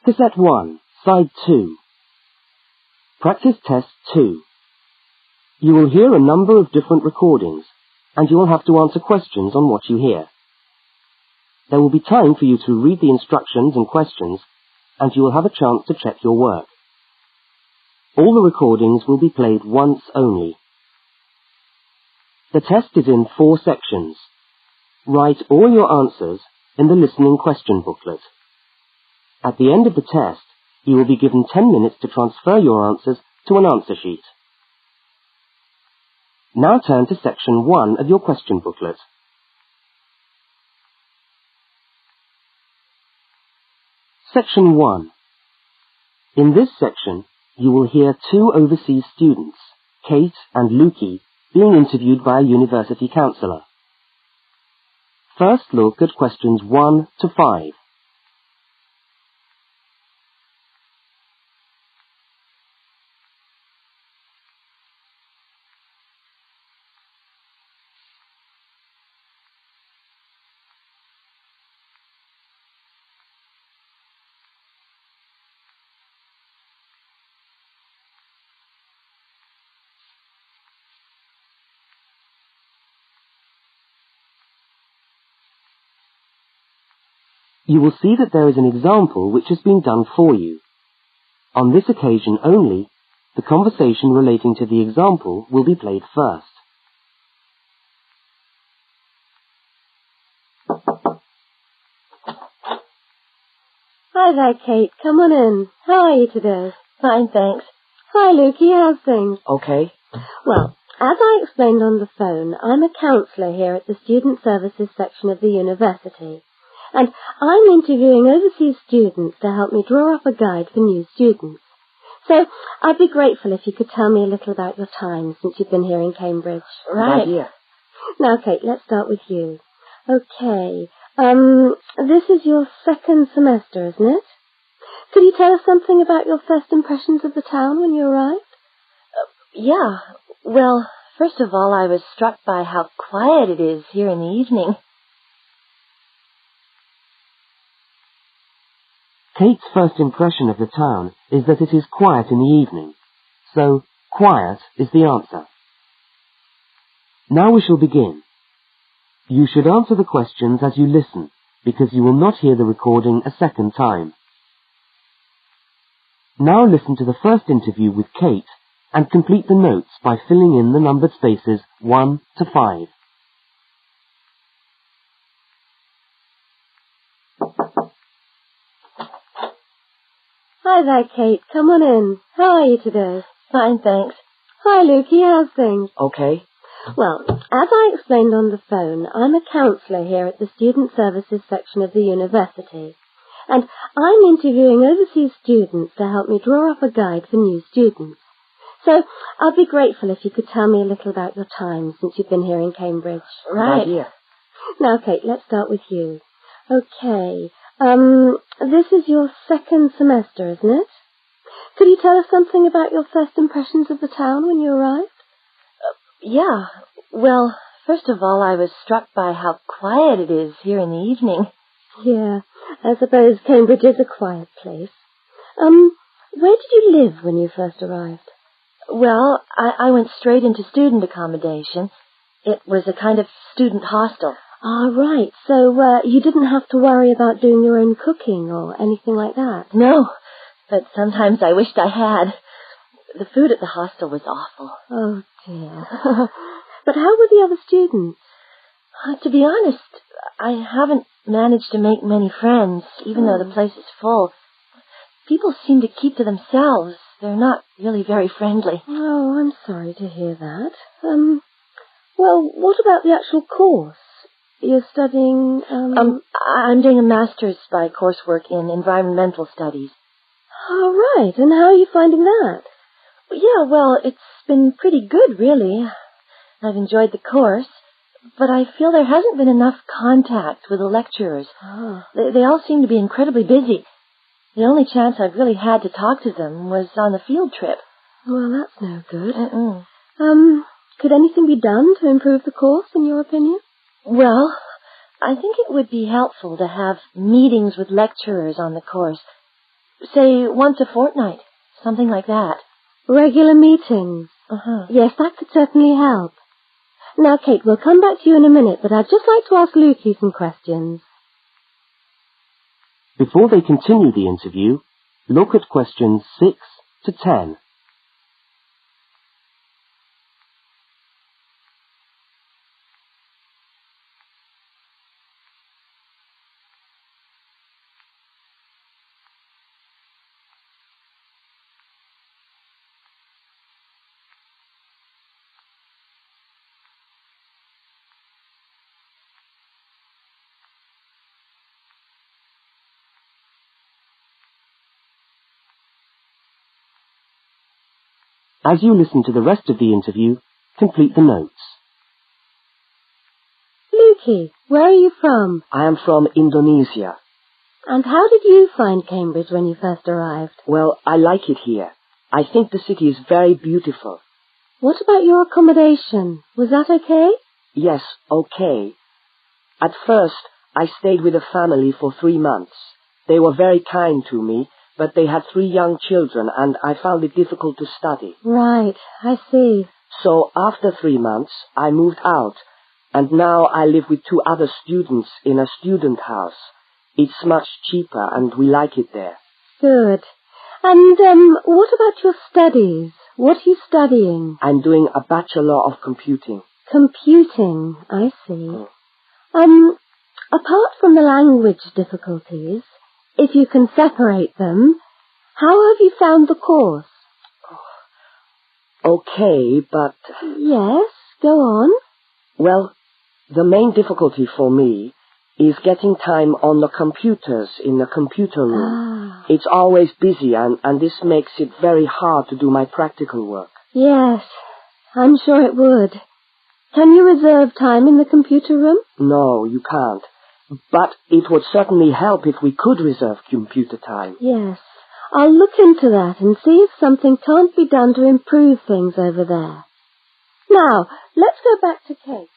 Cassette 1, Side 2. Practice Test 2. You will hear a number of different recordings, and you will have to answer questions on what you hear. There will be time for you to read the instructions and questions, and you will have a chance to check your work. All the recordings will be played once only. The test is in 4 sections. Write all your answers in the listening question booklet. At the end of the test, you will be given 10 minutes to transfer your answers to an answer sheet. Now turn to section 1 of your question booklet. Section 1. In this section, you will hear 2 overseas students, Kate and Luki, being interviewed by a university counsellor. First look at questions 1 to 5. You will see that there is an example which has been done for you. On this occasion only, the conversation relating to the example will be played first. Hi there, Kate. Come on in. How are you today? Fine, thanks. Hi, Luki. How's things? Okay. Well, as I explained on the phone, I'm a counsellor here at the Student Services section of the university. And I'm interviewing overseas students to help me draw up a guide for new students. So I'd be grateful if you could tell me a little about your time since you've been here in Cambridge. Right. Yeah. Now, Kate, let's start with you. Okay. This is your 2nd semester, isn't it? Could you tell us something about your first impressions of the town when you arrived? Yeah. Well, first of all, I was struck by how quiet it is here in the evening. Kate's first impression of the town is that it is quiet in the evening, so quiet is the answer. Now we shall begin. You should answer the questions as you listen, because you will not hear the recording a second time. Now listen to the first interview with Kate and complete the notes by filling in the numbered spaces 1 to 5. Hi there, Kate. Come on in. How are you today? Fine, thanks. Hi, Luki. How's things? Okay. Well, as I explained on the phone, I'm a counsellor here at the Student Services section of the university. And I'm interviewing overseas students to help me draw up a guide for new students. So I'd be grateful if you could tell me a little about your time since you've been here in Cambridge. Right. Yeah. Now, Kate, let's start with you. Okay. This is your 2nd semester, isn't it? Could you tell us something about your first impressions of the town when you arrived? Yeah. Well, first of all, I was struck by how quiet it is here in the evening. Yeah, I suppose Cambridge is a quiet place. Where did you live when you first arrived? Well, I went straight into student accommodation. It was a kind of student hostel. Ah, right. So, you didn't have to worry about doing your own cooking or anything like that? No, but sometimes I wished I had. The food at the hostel was awful. Oh, dear. But how were the other students? To be honest, I haven't managed to make many friends, even though the place is full. People seem to keep to themselves. They're not really very friendly. Oh, I'm sorry to hear that. Well, what about the actual course? You're studying, I'm doing a master's by coursework in environmental studies. Oh, right. And how are you finding that? Yeah, well, it's been pretty good, really. I've enjoyed the course, but I feel there hasn't been enough contact with the lecturers. Oh. They all seem to be incredibly busy. The only chance I've really had to talk to them was on the field trip. Well, that's no good. Mm-mm. Could anything be done to improve the course, in your opinion? Well, I think it would be helpful to have meetings with lecturers on the course. say once a fortnight, something like that. Regular meetings. Yes, that could certainly help. Now, Kate, we'll come back to you in a minute, but I'd just like to ask Luki some questions. Before they continue the interview, look at questions 6 to 10. As you listen to the rest of the interview, complete the notes. Luki, where are you from? I am from Indonesia. And how did you find Cambridge when you first arrived? Well, I like it here. I think the city is very beautiful. What about your accommodation? Was that okay? Yes, okay. At first, I stayed with a family for 3 months. They were very kind to me, but they had 3 young children, and I found it difficult to study. Right, I see. So after 3 months, I moved out, and now I live with 2 other students in a student house. It's much cheaper, and we like it there. Good. And, what about your studies? What are you studying? I'm doing a Bachelor of Computing. Computing, I see. Apart from the language difficulties, if you can separate them, how have you found the course? Okay, but... Yes, go on. Well, the main difficulty for me is getting time on the computers in the computer room. It's always busy, and this makes it very hard to do my practical work. Yes, I'm sure it would. Can you reserve time in the computer room? No, you can't. But it would certainly help if we could reserve computer time. Yes, I'll look into that and see if something can't be done to improve things over there. Now, let's go back to Kate.